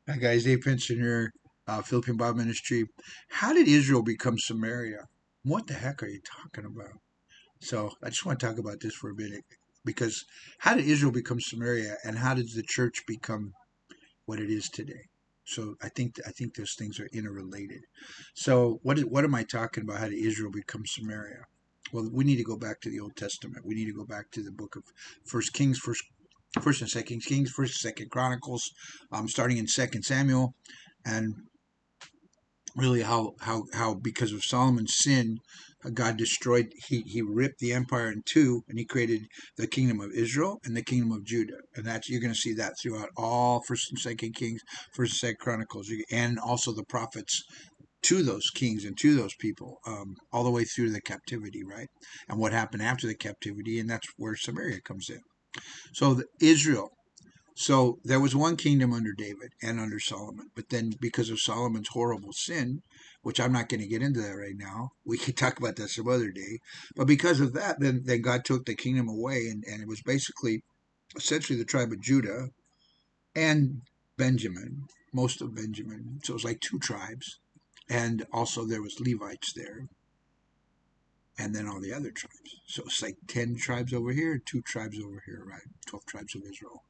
Hi guys, Dave Pinson here, Philippine Bible Ministry. How did Israel become Samaria? What the heck are you talking about? So I just want to talk about this for a minute because how did Israel become Samaria, and how did the church become what it is today? So I think those things are interrelated. So what am I talking about? How did Israel become Samaria? Well, we need to go back to the Old Testament. We need to go back to the book of First Kings, First and Second Kings, First and Second Chronicles, starting in Second Samuel, and really how because of Solomon's sin, God destroyed. He ripped the empire in two, and he created the kingdom of Israel and the kingdom of Judah, and that's you're going to see that throughout all First and Second Kings, First and Second Chronicles, and also the prophets to those kings and to those people, all the way through the captivity, right? And what happened after the captivity, and that's where Samaria comes in. So Israel, so there was one kingdom under David and under Solomon, but then because of Solomon's horrible sin, which I'm not going to get into that right now, we could talk about that some other day. But because of that, then God took the kingdom away, and it was basically essentially the tribe of Judah and Benjamin, most of Benjamin. So it was like two tribes, and also there was Levites there, and then all the other tribes. So it's like 10 tribes over here, two tribes over here, right? 12 tribes of Israel.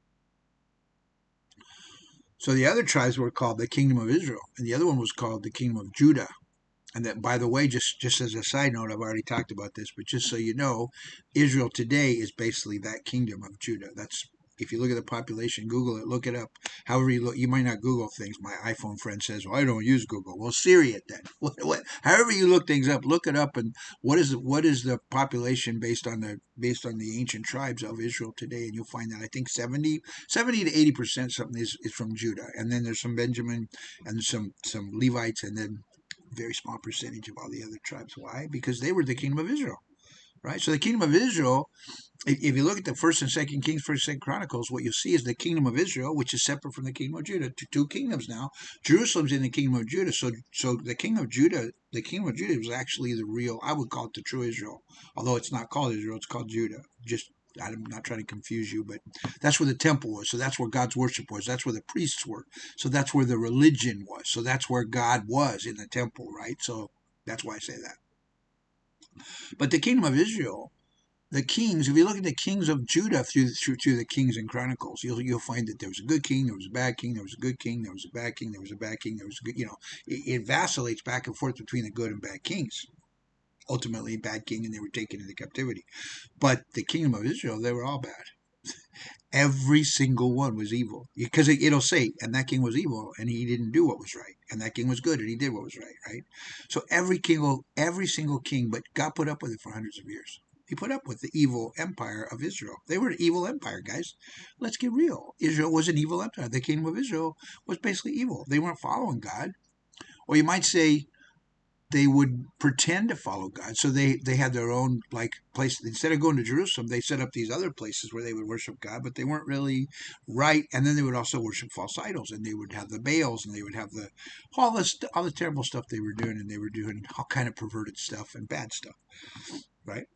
So the other tribes were called the kingdom of Israel, and the other one was called the kingdom of Judah. And that, by the way, just as a side note, I've already talked about this, but just so you know, Israel today is basically that kingdom of Judah. That's if you look at the population, Google it, look it up. However you look, you might not Google things. My iPhone friend says, "Well, I don't use Google." Well, Siri it then. However you look things up, look it up, and what is the population based on the ancient tribes of Israel today, and you'll find that I think 70 to 80% something is from Judah, and then there's some Benjamin and some Levites, and then very small percentage of all the other tribes. Why? Because they were the kingdom of Israel, right? So the kingdom of Israel, if you look at the First and Second Kings, First and Second Chronicles, what you'll see is the kingdom of Israel, which is separate from the kingdom of Judah. Two kingdoms now. Jerusalem's in the kingdom of Judah, so the kingdom of Judah was actually the real. I would call it the true Israel, although it's not called Israel; it's called Judah. Just I'm not trying to confuse you, but that's where the temple was. So that's where God's worship was. That's where the priests were. So that's where the religion was. So that's where God was in the temple, right? So that's why I say that. But the kingdom of Israel, the kings, if you look at the kings of Judah through the Kings and Chronicles, you'll find that there was a good king, there was a bad king, there was a good king, there was a bad king, there was a bad king, there was a good, it vacillates back and forth between the good and bad kings. Ultimately, bad king, and they were taken into captivity. But the kingdom of Israel, they were all bad. Every single one was evil, because it'll say, and that king was evil, and he didn't do what was right, and that king was good, and he did what was right, right? So every single king, but God put up with it for hundreds of years. He put up with the evil empire of Israel. They were an evil empire, guys. Let's get real. Israel was an evil empire. The kingdom of Israel was basically evil. They weren't following God. Or you might say they would pretend to follow God. So they had their own like place. Instead of going to Jerusalem, they set up these other places where they would worship God, but they weren't really right. And then they would also worship false idols, and they would have the Baals, and they would have all the terrible stuff they were doing, and they were doing all kind of perverted stuff and bad stuff, right?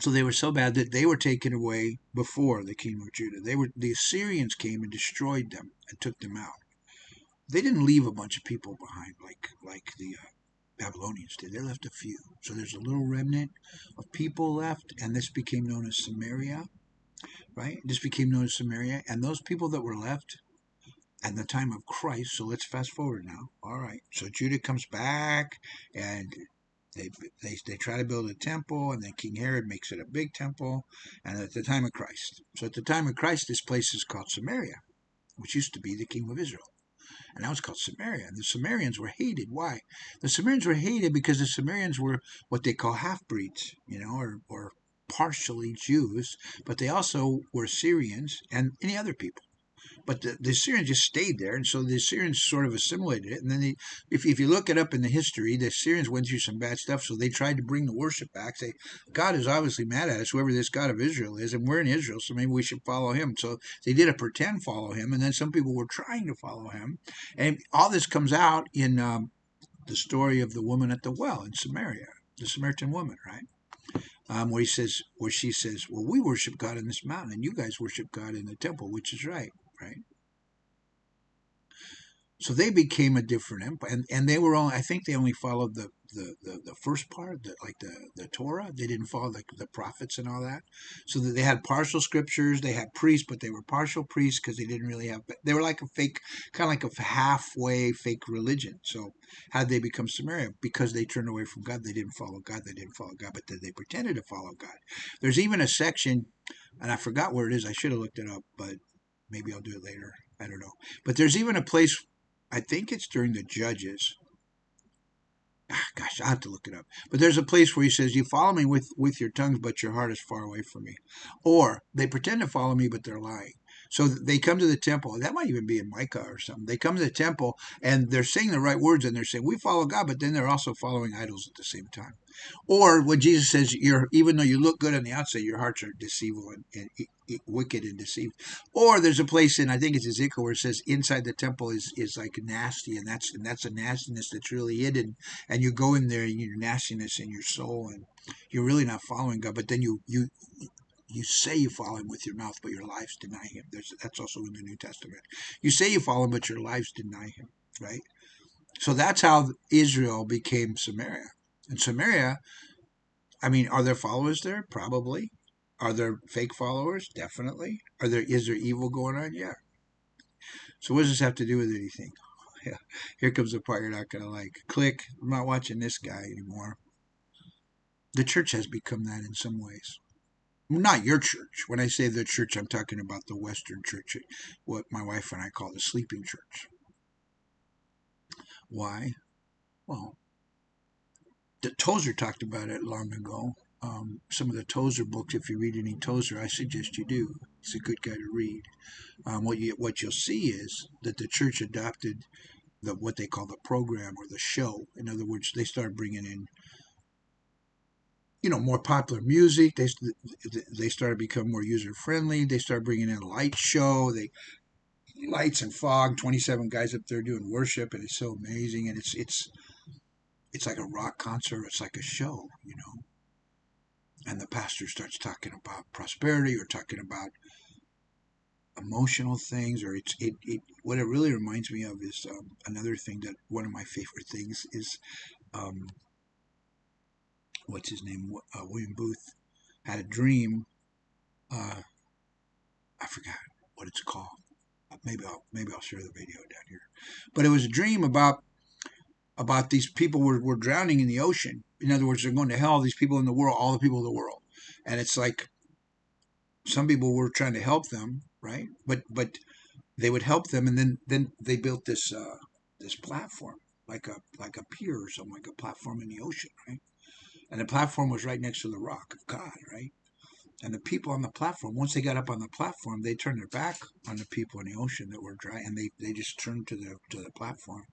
So they were so bad that they were taken away before the kingdom of Judah. The Assyrians came and destroyed them and took them out. They didn't leave a bunch of people behind like the Babylonians did. They left a few. So there's a little remnant of people left, and this became known as Samaria, right? This became known as Samaria, and those people that were left at the time of Christ. So let's fast forward now. All right. So Judah comes back, and they they try to build a temple, and then King Herod makes it a big temple, and at the time of Christ. So at the time of Christ, this place is called Samaria, which used to be the kingdom of Israel, and that was called Samaria. And the Samaritans were hated. Why? The Samaritans were hated because the Samaritans were what they call half breeds, or partially Jews, but they also were Syrians and any other people. But the Assyrians just stayed there, and so the Assyrians sort of assimilated it. And then, if you look it up in the history, the Assyrians went through some bad stuff, so they tried to bring the worship back. Say, God is obviously mad at us, whoever this God of Israel is, and we're in Israel, so maybe we should follow him. So they did a pretend follow him, and then some people were trying to follow him. And all this comes out in the story of the woman at the well in Samaria, the Samaritan woman, right? Where she says, "Well, we worship God in this mountain, and you guys worship God in the temple, which is right, right?" So they became a different empire, and they were only, I think they only followed the first part, like the Torah. They didn't follow the prophets and all that. So that they had partial scriptures, they had priests, but they were partial priests because they didn't really have. They were like a fake, kind of like a halfway fake religion. So how did they become Samaria? Because they turned away from God. They didn't follow God. They didn't follow God, but then they pretended to follow God. There's even a section, and I forgot where it is. I should have looked it up, but maybe I'll do it later. I don't know. But there's even a place, I think it's during the Judges. Gosh, I have to look it up. But there's a place where he says, "You follow me with your tongues, but your heart is far away from me." Or they pretend to follow me, but they're lying. So they come to the temple. That might even be in Micah or something. They come to the temple and they're saying the right words and they're saying, "We follow God," but then they're also following idols at the same time. Or what Jesus says, you're, even though you look good on the outside, your hearts are deceitful and wicked and deceived. Or there's a place in, I think it's Ezekiel, where it says inside the temple is like nasty, and that's a nastiness that's really hidden. And you go in there and your nastiness in your soul, and you're really not following God. But then you say you follow him with your mouth, but your lives deny him. That's also in the New Testament. You say you follow him, but your lives deny him, right? So that's how Israel became Samaria. And Samaria, I mean, are there followers there? Probably. Are there fake followers? Definitely. Is there evil going on? Yeah. So what does this have to do with anything? Yeah. Here comes the part you're not gonna like. Click. I'm not watching this guy anymore. The church has become that in some ways. Not your church. When I say the church, I'm talking about the Western church, what my wife and I call the sleeping church. Why? Well, the Tozer talked about it long ago. Some of the Tozer books, if you read any Tozer, I suggest you do. He's a good guy to read. What you'll see is that the church adopted what they call the program or the show. In other words, they started bringing in more popular music. They started becoming more user friendly. They started bringing in a light show. They lights and fog. 27 guys up there doing worship, and it's so amazing. And it's like a rock concert. It's like a show. And the pastor starts talking about prosperity or talking about emotional things, or what it really reminds me of is another thing that one of my favorite things is what's his name, William Booth had a dream. I forgot what it's called. Maybe I'll share the video down here. But it was a dream about these people were drowning in the ocean. In other words, they're going to hell. These people in the world, all the people in the world, and it's like some people were trying to help them, right? But they would help them, and then they built this platform, like a pier or something, like a platform in the ocean, right? And the platform was right next to the rock of God, right? And the people on the platform, once they got up on the platform, they turned their back on the people in the ocean that were dry, and they just turned to the platform,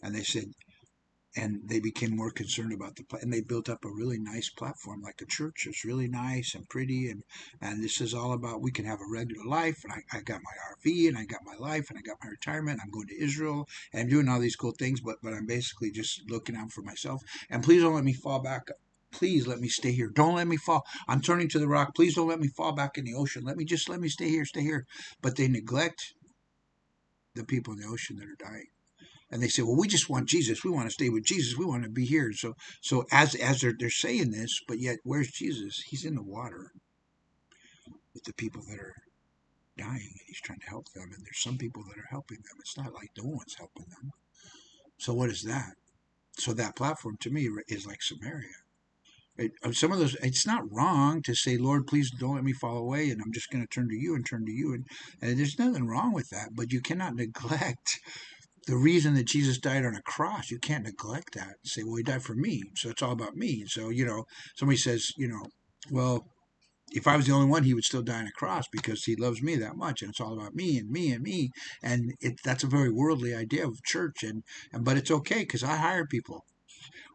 and they said, and they became more concerned about and they built up a really nice platform like a church. It's really nice and pretty, and this is all about we can have a regular life, and I got my RV, and I got my life, and I got my retirement. I'm going to Israel, and I'm doing all these cool things, but I'm basically just looking out for myself. And please don't let me fall back. Please let me stay here. Don't let me fall. I'm turning to the rock. Please don't let me fall back in the ocean. Let me stay here, stay here. But they neglect the people in the ocean that are dying, and they say, "Well, we just want Jesus. We want to stay with Jesus. We want to be here." So as they're saying this, but yet where's Jesus? He's in the water with the people that are dying, and he's trying to help them. And there's some people that are helping them. It's not like no one's helping them. So what is that? So that platform to me is like Samaria. Some of those, it's not wrong to say, "Lord, please don't let me fall away, and I'm just going to turn to you and turn to you," and there's nothing wrong with that. But you cannot neglect the reason that Jesus died on a cross. You can't neglect that and say, "Well, he died for me, so it's all about me." So, somebody says, "Well, if I was the only one, he would still die on a cross because he loves me that much, and it's all about me and me and me." And that's a very worldly idea of church, but it's okay because I hire people.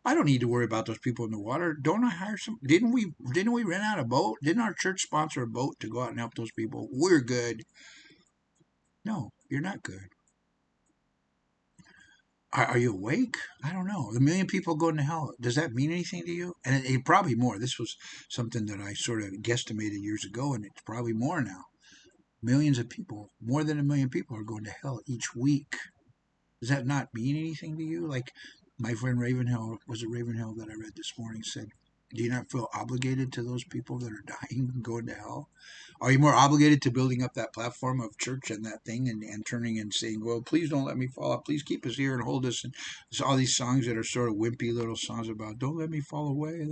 I don't need to worry about those people in the water. Don't I hire some? Didn't we rent out a boat? Didn't our church sponsor a boat to go out and help those people? We're good. No, you're not good. Are you awake? I don't know. A million people going to hell. Does that mean anything to you? And it probably more. This was something that I sort of guesstimated years ago, and it's probably more now. Millions of people, more than a million people, are going to hell each week. Does that not mean anything to you? Like my friend Ravenhill, was it Ravenhill that I read this morning, said, do you not feel obligated to those people that are dying and going to hell? Are you more obligated to building up that platform of church and that thing and turning and saying, well, please don't let me fall off. Please keep us here and hold us. And there's all these songs that are sort of wimpy little songs about, don't let me fall away.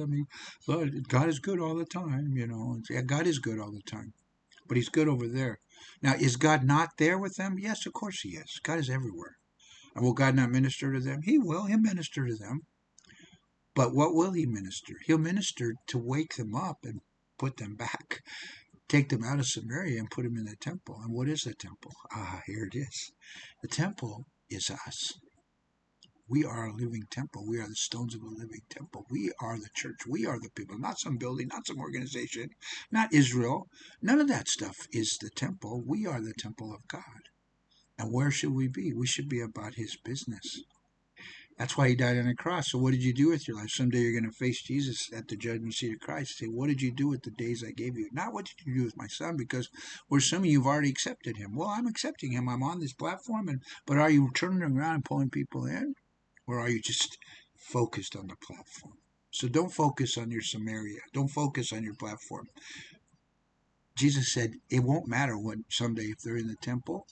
God is good all the time, you know. And, yeah, God is good all the time, but he's good over there. Now, is God not there with them? Yes, of course he is. God is everywhere. And will God not minister to them? He will. He'll minister to them. But what will he minister? He'll minister to wake them up and put them back, take them out of Samaria and put them in the temple. And what is the temple? Ah, here it is. The temple is us. We are a living temple. We are the stones of a living temple. We are the church. We are the people, not some building, not some organization, not Israel. None of that stuff is the temple. We are the temple of God. And where should we be? We should be about his business. That's why he died on the cross. So what did you do with your life? Someday you're going to face Jesus at the judgment seat of Christ. Say, what did you do with the days I gave you? Not what did you do with my son, because we're assuming you've already accepted him. Well, I'm accepting him. I'm on this platform, but are you turning around and pulling people in? Or are you just focused on the platform? So don't focus on your Samaria. Don't focus on your platform. Jesus said it won't matter what someday if they're in the temple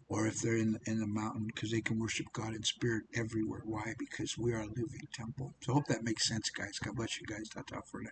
or if they're in the mountain, because they can worship God in spirit everywhere. Why? Because we are a living temple. So I hope that makes sense, guys. God bless you guys. Ta-ta for now.